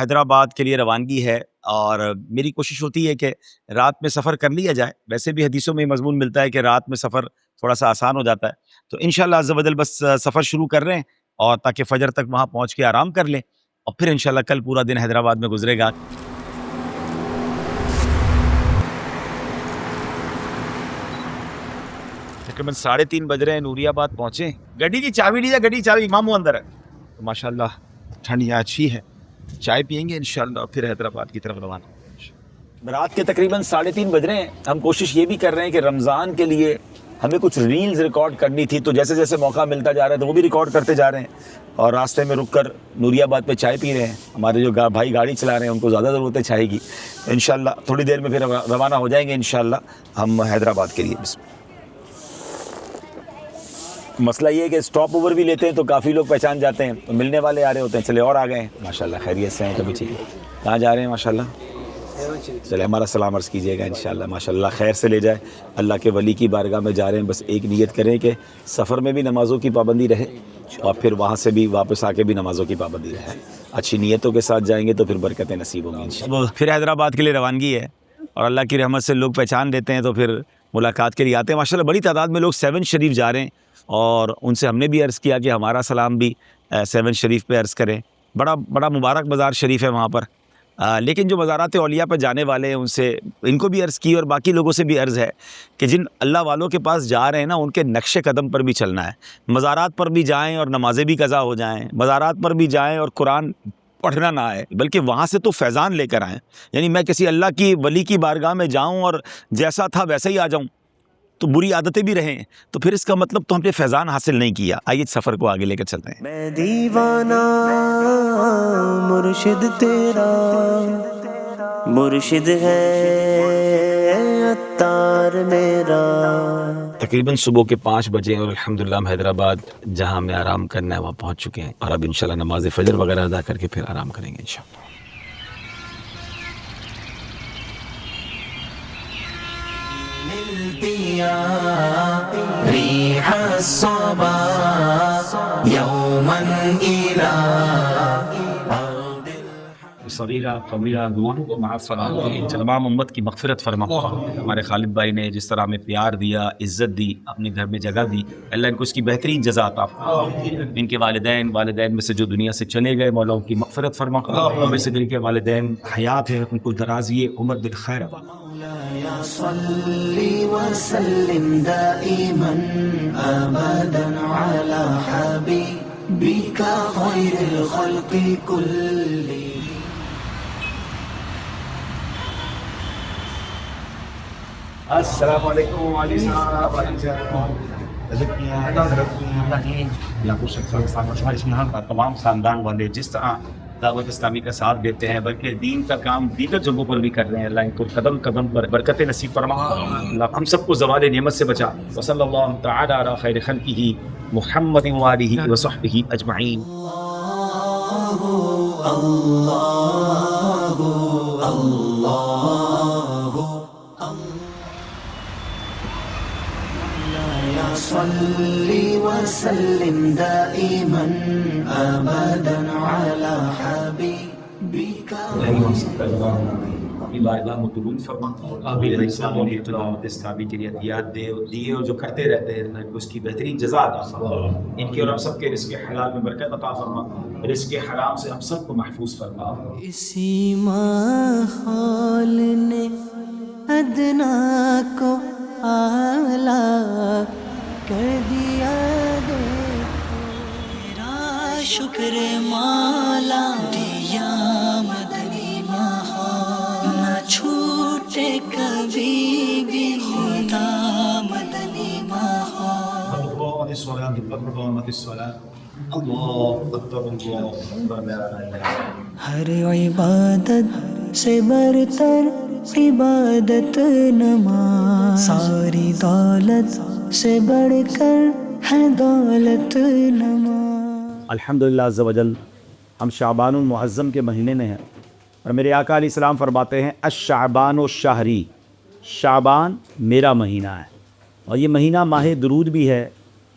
حیدرآباد کے لیے روانگی ہے، اور میری کوشش ہوتی ہے کہ رات میں سفر کر لیا جائے۔ ویسے بھی حدیثوں میں مضمون ملتا ہے کہ رات میں سفر تھوڑا سا آسان ہو جاتا ہے، تو انشاءاللہ عز و جل بس سفر شروع کر رہے ہیں، اور تاکہ فجر تک وہاں پہنچ کے آرام کر لیں، اور پھر انشاءاللہ کل پورا دن حیدرآباد میں گزرے گا۔ تقریباً 3:30 بج رہے ہیں، نوری آباد پہنچے۔ گڈی کی چابی لیجیے، گڈی کی چابی امام اندر ہے۔ تو ماشاءاللہ ٹھنڈ یہاں اچھی ہے، چائے پئیں گے انشاءاللہ، پھر حیدرآباد کی طرف روانہ۔ رات کے تقریباً 3:30 بج رہے ہیں۔ ہم کوشش یہ بھی کر رہے ہیں کہ رمضان کے لیے ہمیں کچھ ریلز ریکارڈ کرنی تھی، تو جیسے جیسے موقع ملتا جا رہا ہے تو وہ بھی ریکارڈ کرتے جا رہے ہیں، اور راستے میں رک کر نوری آباد پہ چائے پی رہے ہیں۔ ہمارے جو بھائی گاڑی چلا رہے ہیں ان کو زیادہ ضرورت ہے چائے کی۔ انشاءاللہ تھوڑی دیر میں پھر روانہ ہو جائیں گے انشاءاللہ ہم حیدرآباد کے لیے۔ مسئلہ یہ ہے کہ سٹاپ اوور بھی لیتے ہیں تو کافی لوگ پہچان جاتے ہیں، تو ملنے والے آ رہے ہوتے ہیں، چلے اور آ گئے ہیں ماشاءاللہ، خیریت سے ہیں کبھی ٹھیک ہے۔ کہاں جا رہے ہیں ماشاءاللہ؟ چلے ہمارا سلام عرض کیجیے گا انشاءاللہ، ماشاءاللہ خیر سے لے جائے۔ اللہ کے ولی کی بارگاہ میں جا رہے ہیں، بس ایک نیت کریں کہ سفر میں بھی نمازوں کی پابندی رہے، اور پھر وہاں سے بھی واپس آ کے بھی نمازوں کی پابندی رہے۔ اچھی نیتوں کے ساتھ جائیں گے تو پھر برکتیں نصیب ہوں گی انشاءاللہ۔ پھر حیدرآباد کے لیے روانگی ہے، اور اللہ کی رحمت سے لوگ پہچان لیتے ہیں تو پھر ملاقات کے لیے آتے ہیں۔ ماشاءاللہ بڑی تعداد میں لوگ 7 شریف جا رہے ہیں، اور ان سے ہم نے بھی عرض کیا کہ ہمارا سلام بھی 7 شریف پہ عرض کریں۔ بڑا مبارک مزار شریف ہے وہاں پر، لیکن جو مزارات اولیاء پہ جانے والے ہیں ان سے ان کو بھی عرض کی، اور باقی لوگوں سے بھی عرض ہے کہ جن اللہ والوں کے پاس جا رہے ہیں نا، ان کے نقش قدم پر بھی چلنا ہے۔ مزارات پر بھی جائیں اور نمازیں بھی قضا ہو جائیں، مزارات پر بھی جائیں اور قرآن پڑھنا نہ آئے، بلکہ وہاں سے تو فیضان لے کر آئیں۔ یعنی میں کسی اللہ کی ولی کی بارگاہ میں جاؤں اور جیسا تھا ویسا ہی آ جاؤں تو بری عادتیں بھی رہیں، تو پھر اس کا مطلب تو ہم نے فیضان حاصل نہیں کیا۔ آئیے سفر کو آگے لے کر چلتے ہیں۔ میں دیوانہ مرشد تیرا، مرشد ہے عطار میرا۔ تقریباً صبح کے 5 بجے، اور الحمدللہ ہم حیدرآباد جہاں ہمیں آرام کرنا ہے وہاں پہنچ چکے ہیں، اور اب انشاءاللہ نماز فجر وغیرہ ادا کر کے پھر آرام کریں گے انشاءاللہ۔ ريح الصبا يوما إلى صغیرہ کبیرہ گناہوں کو معاف فرما، تمام امت کی مغفرت فرما۔ ہمارے خالد بھائی نے جس طرح ہمیں پیار دیا، عزت دی، اپنے گھر میں جگہ دی، اللہ ان کو اس کی بہترین جزا عطا فرما۔ ان کے والدین میں سے جو دنیا سے چلے گئے، مولا ان کی مغفرت فرما۔ ہمیں سے جن کے والدین حیات ہیں ان کو درازی عمر بالخیر عطا فرما۔ مولاي صل وسلم دائما أبدا على حبيبك خير الخلق كلهم۔ السلام علیکم وعلیکم السلام۔ تمام خاندان والے جس طرح دعوت اسلامی کا ساتھ دیتے ہیں، بلکہ دین کا کام دیگر جگہوں پر بھی کر رہے ہیں، اللہ ان کو قدم قدم پر برکت نصیب فرما، اللہ ہم سب کو زوال نعمت سے بچا۔ وصلی اللہ تعالی علی خیر خلقہ محمد وآلہ وصحبہ اجمعین۔ صل وسلم دائما أبدا على حبيبك۔ اپنی بارگاہ میں قبول فرما، تلاوت اسلامی کے لیے ہدیات دیے اور جو کرتے رہتے ہیں اللہ کو اس کی بہترین جزا عطا فرما۔ ان کے اور ہم سب کے رزق حلال میں برکت عطا فرما، رزق حرام سے ہم سب کو محفوظ فرما۔ اسی ماحول نے ادنا کو اعلیٰ کر دیا، تیرا شکر مولا دیا مدنی ماحول، نہ چھوٹے کبھی بھی خدا مدنی ماحول۔ اللہ اکبر اللہ اکبر لا الہ الا اللہ۔ ہر عبادت سے برتر عبادت نماز، ساری دولت سے بڑھ کر ہے دولت نماز۔ الحمدللہ عز و جل ہم شعبان المعظم کے مہینے میں ہیں، اور میرے آقا علیہ السلام فرماتے ہیں الشعبان الشہری، شعبان میرا مہینہ ہے، اور یہ مہینہ ماہ درود بھی ہے،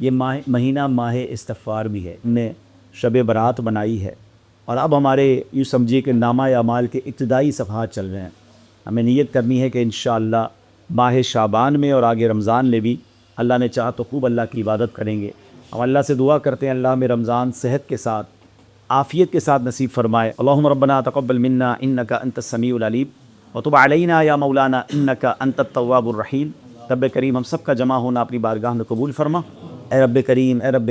یہ مہینہ ماہ استغفار بھی ہے۔ ہم نے شب برات بنائی ہے، اور اب ہمارے یوں سمجھیے کہ نامہ اعمال کے ابتدائی صفحات چل رہے ہیں. ہمیں نیت کرنی ہے کہ انشاءاللہ ماہ شعبان میں اور آگے رمضان میں بھی اللہ نے چاہا تو خوب اللہ کی عبادت کریں گے. ہم اللہ سے دعا کرتے ہیں اللہ میں رمضان صحت کے ساتھ عافیت کے ساتھ نصیب فرمائے. اللہم ربنا تقبل منا انک انت السمیع العلیم وتب علینا یا مولانا انک انت التواب الرحیم. رب کریم ہم سب کا جمع ہونا اپنی بارگاہ میں قبول فرما. اے رب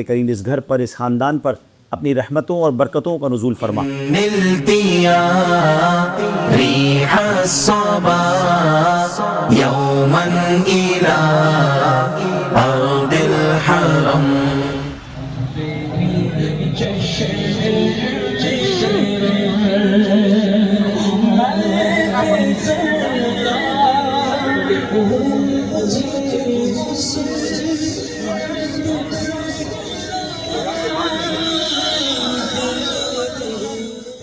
کریم اس گھر پر اس خاندان پر اپنی رحمتوں اور برکتوں کا نزول فرما. ملتیا ریح الصبا یوما الى ارض الحرم.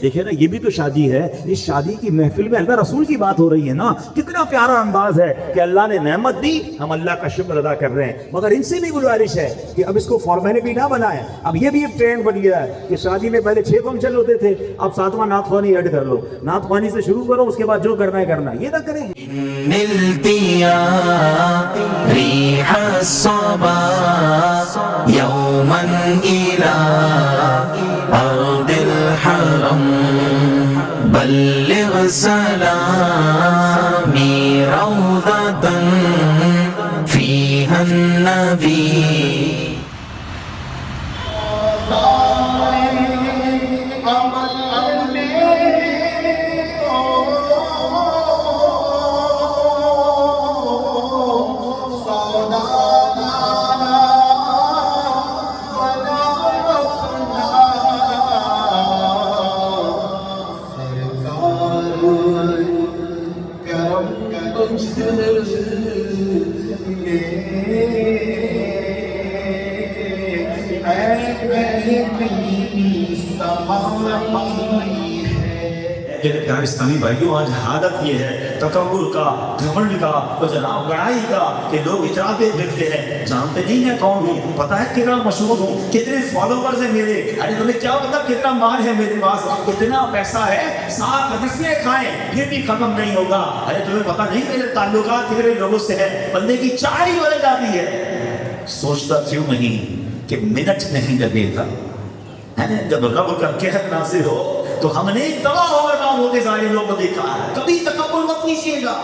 دیکھیں نا یہ بھی تو شادی ہے. اس شادی کی محفل میں اللہ رسول کی بات ہو رہی ہے نا. کتنا پیارا انداز ہے کہ اللہ نے نعمت دی, ہم اللہ کا شکر ادا کر رہے ہیں. مگر ان سے بھی گزارش ہے کہ اب اس کو فارمیلٹی نہ بنائیں. اب یہ بھی ایک ٹرینڈ بن گیا ہے کہ شادی میں پہلے 6 فنکشن ہوتے تھے, اب 7واں نعت خوانی ایڈ کر لو. نعت خوانی سے شروع کرو, اس کے بعد جو کرنا ہے کرنا. یہ نہ کریں. ملتیا ریح الصبا یوما الى ارض الحرم بلغ سلامی روضة فيها النبي. پیارے اسلامی بھائیوں, آج حالت یہ ہے تکبر کا, گھمنڈ کا, جناب بڑائی کا کہ لوگ اتراتے پھرتے ہیں. جانتے نہیں ہیں کون ہوں, پتہ ہے کتنا مشہور ہوں, کتنے فالوورز ہیں میرے. ارے تمہیں کیا پتا کتنا مال ہے میرے پاس, کتنا پیسہ ہے, 7 رسمیں کھائیں پھر بھی ختم نہیں ہوگا. ارے تمہیں پتہ نہیں میرے تعلقات کتنے لوگوں سے ہے. بندے کی چائے ہی بدل جاتی ہے. سوچتا کیوں نہیں کہ منٹ نہیں لگے گا جب رب کا قہر نازل ہو تو ہم نے تباہ و برباد ہوتے سارے لوگوں کو دیکھا ہے. کبھی تکبر مت کیجیے گا.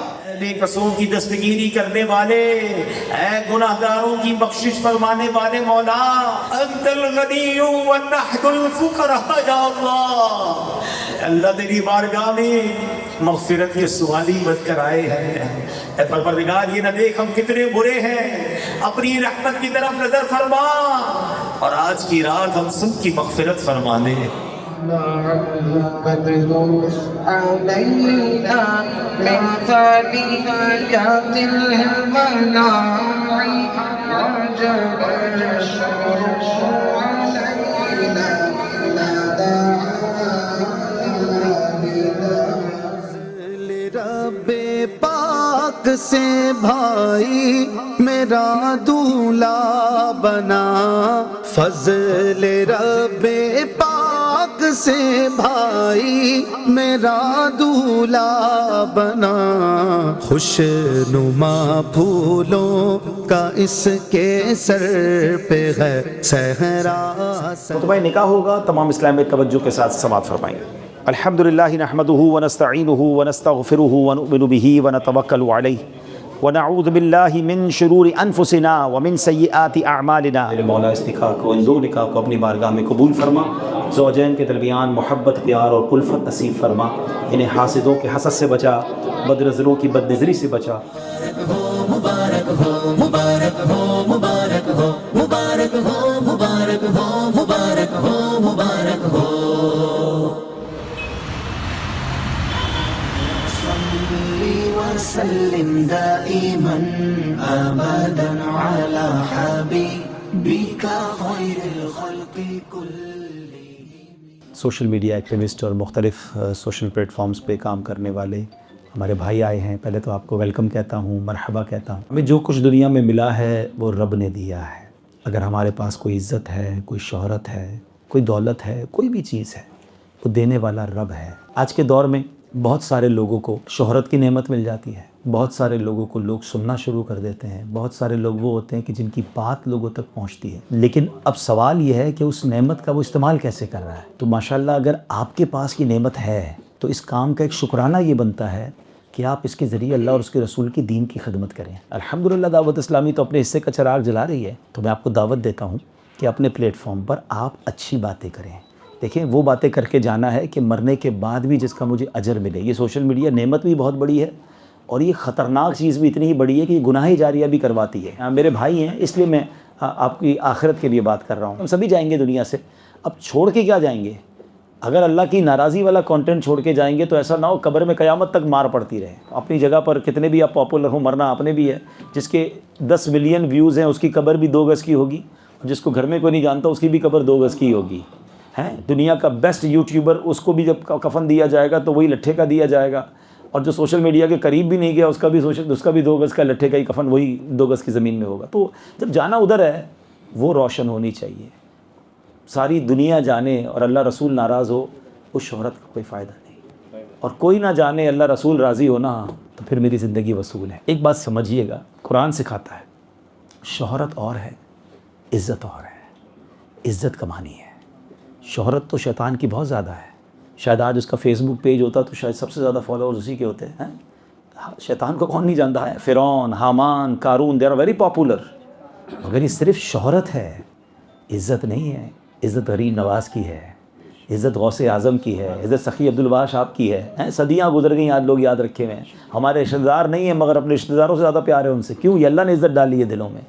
بے قصوں کی دستگیری کرنے والے, اے گناہگاروں کی بخشش فرمانے والے مولا, انت الغنی ونحن الفقراء یا اللہ. اللہ تیری بارگاہ میں مغفرت کے سوالی بن کر آئے ہیں. اے پروردگار یہ نہ دیکھ ہم کتنے برے ہیں, اپنی رحمت کی طرف نظر فرما اور آج کی رات ہم سب کی مغفرت فرما دے. علينا من ثنيات المناعي وجب الشكر علينا ما دعا رب پاک سے بھائی میرا دولہا بنا. فضل رب پاک سے بھائی میرا دولہا بنا. خوش نما پھولوں کا اس کے سر پہ ہے صحرا. خطبہ نکاح ہوگا, تمام اسلام میں توجہ کے ساتھ سماعت فرمائیں. الحمدللہ نحمدہ ونستعینہ ونستغفرہ ونؤمن بہ ونتوکل علیہ ونعوذ باللہ من شرور انفسنا ومن سیئات اعمالنا. میرے مولا اس نکاح کو, ان 2 نکاح کو اپنی بارگاہ میں قبول فرما. زوجین کے درمیان محبت, پیار اور الفت نصیب فرما. انہیں حاسدوں کے حسد سے بچا, بد نظروں کی بد نظری سے بچا. مبارک ہو مبارک ہو مبارک ہو مبارک ہو مبارک ہو مبارک ہو مبارک ہو. وسلم دائما ابدا على حبيبك خير الخلق كلهم. سوشل میڈیا ایکٹیوسٹ اور مختلف سوشل پلیٹ فارمز پہ کام کرنے والے ہمارے بھائی آئے ہیں. پہلے تو آپ کو ویلکم کہتا ہوں, مرحبا کہتا ہوں. ہمیں جو کچھ دنیا میں ملا ہے وہ رب نے دیا ہے. اگر ہمارے پاس کوئی عزت ہے, کوئی شہرت ہے, کوئی دولت ہے, کوئی بھی چیز ہے, وہ دینے والا رب ہے۔ آج کے دور میں بہت سارے لوگوں کو شہرت کی نعمت مل جاتی ہے، بہت سارے لوگوں کو لوگ سننا شروع کر دیتے ہیں، بہت سارے لوگ وہ ہوتے ہیں کہ جن کی بات لوگوں تک پہنچتی ہے، لیکن اب سوال یہ ہے کہ اس نعمت کا وہ استعمال کیسے کر رہا ہے۔ تو ماشاءاللہ اگر آپ کے پاس یہ نعمت ہے تو اس کام کا ایک شکرانہ یہ بنتا ہے کہ آپ اس کے ذریعے اللہ اور اس کے رسول کی دین کی خدمت کریں۔ الحمدللہ دعوت اسلامی تو اپنے حصے کا چراغ جلا رہی ہے، تو میں آپ کو دعوت دیتا ہوں کہ اپنے پلیٹ فارم پر آپ اچھی باتیں کریں۔ دیکھیں وہ باتیں کر کے جانا ہے کہ مرنے کے بعد بھی جس کا مجھے اجر ملے۔ یہ سوشل میڈیا نعمت بھی بہت بڑی ہے اور یہ خطرناک چیز بھی اتنی ہی بڑی ہے کہ یہ گناہ جاریہ بھی کرواتی ہے۔ میرے بھائی ہیں اس لیے میں آپ کی آخرت کے لیے بات کر رہا ہوں۔ ہم سبھی جائیں گے دنیا سے، اب چھوڑ کے کیا جائیں گے؟ اگر اللہ کی ناراضی والا کانٹینٹ چھوڑ کے جائیں گے تو ایسا نہ ہو قبر میں قیامت تک مار پڑتی رہے۔ اپنی جگہ پر کتنے بھی آپ پاپولر ہوں، مرنا آپ نے بھی ہے۔ جس کے 10 ملین ویوز ہیں اس کی قبر بھی 2 گز کی ہوگی، اور جس کو گھر میں کوئی نہیں جانتا اس کی بھی قبر 2 گز کی ہوگی۔ دنیا کا بیسٹ یوٹیوبر، اس کو بھی جب کفن دیا جائے گا تو وہی لٹھے کا دیا جائے گا، اور جو سوشل میڈیا کے قریب بھی نہیں گیا اس کا بھی 2 گز کا لٹھے کا ہی کفن وہی 2 گز کی زمین میں ہوگا۔ تو جب جانا ادھر ہے وہ روشن ہونی چاہیے، ساری دنیا جانے اور اللہ رسول ناراض ہو، اس شہرت کا کوئی فائدہ نہیں، اور کوئی نہ جانے اللہ رسول راضی ہونا تو پھر میری زندگی وصول ہے۔ ایک بات سمجھیے گا، قرآن سکھاتا ہے شہرت اور ہے، عزت اور ہے۔ عزت کمانی ہے، شہرت تو شیطان کی بہت زیادہ ہے۔ شاید آج اس کا فیس بک پیج ہوتا تو شاید سب سے زیادہ فالوورز اسی کے ہوتے ہیں۔ شیطان کو کون نہیں جانتا ہے؟ فرعون، حامان، قارون، دے آر ویری پاپولر۔ مگر یہ صرف شہرت ہے، عزت نہیں ہے۔ عزت غریب نواز کی ہے، عزت غوث اعظم کی ہے، عزت سخی عبدالوہاب صاحب کی ہے۔ صدیاں گزر گئیں، آج لوگ یاد رکھے ہوئے ہیں۔ ہمارے رشتہ دار نہیں ہیں مگر اپنے رشتہ داروں سے زیادہ پیار ہے ان سے۔ کیوں؟ یہ اللہ نے عزت ڈالی ہے دلوں میں۔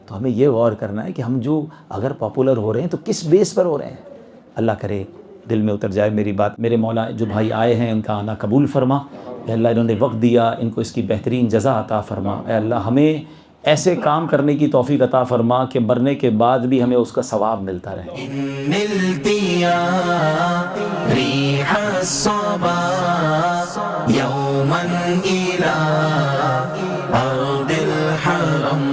تو ہمیں یہ غور کرنا ہے کہ ہم جو اگر پاپولر ہو رہے ہیں تو کس بیس پر ہو رہے ہیں۔ اللہ کرے دل میں اتر جائے میری بات۔ میرے مولا جو بھائی آئے ہیں ان کا آنا قبول فرما۔ اے اللہ انہوں نے وقت دیا، ان کو اس کی بہترین جزا عطا فرما۔ اے اللہ ہمیں ایسے کام کرنے کی توفیق عطا فرما کہ مرنے کے بعد بھی ہمیں اس کا ثواب ملتا رہے۔ نلتیا ریح الصبا یوما الى ارض الحرم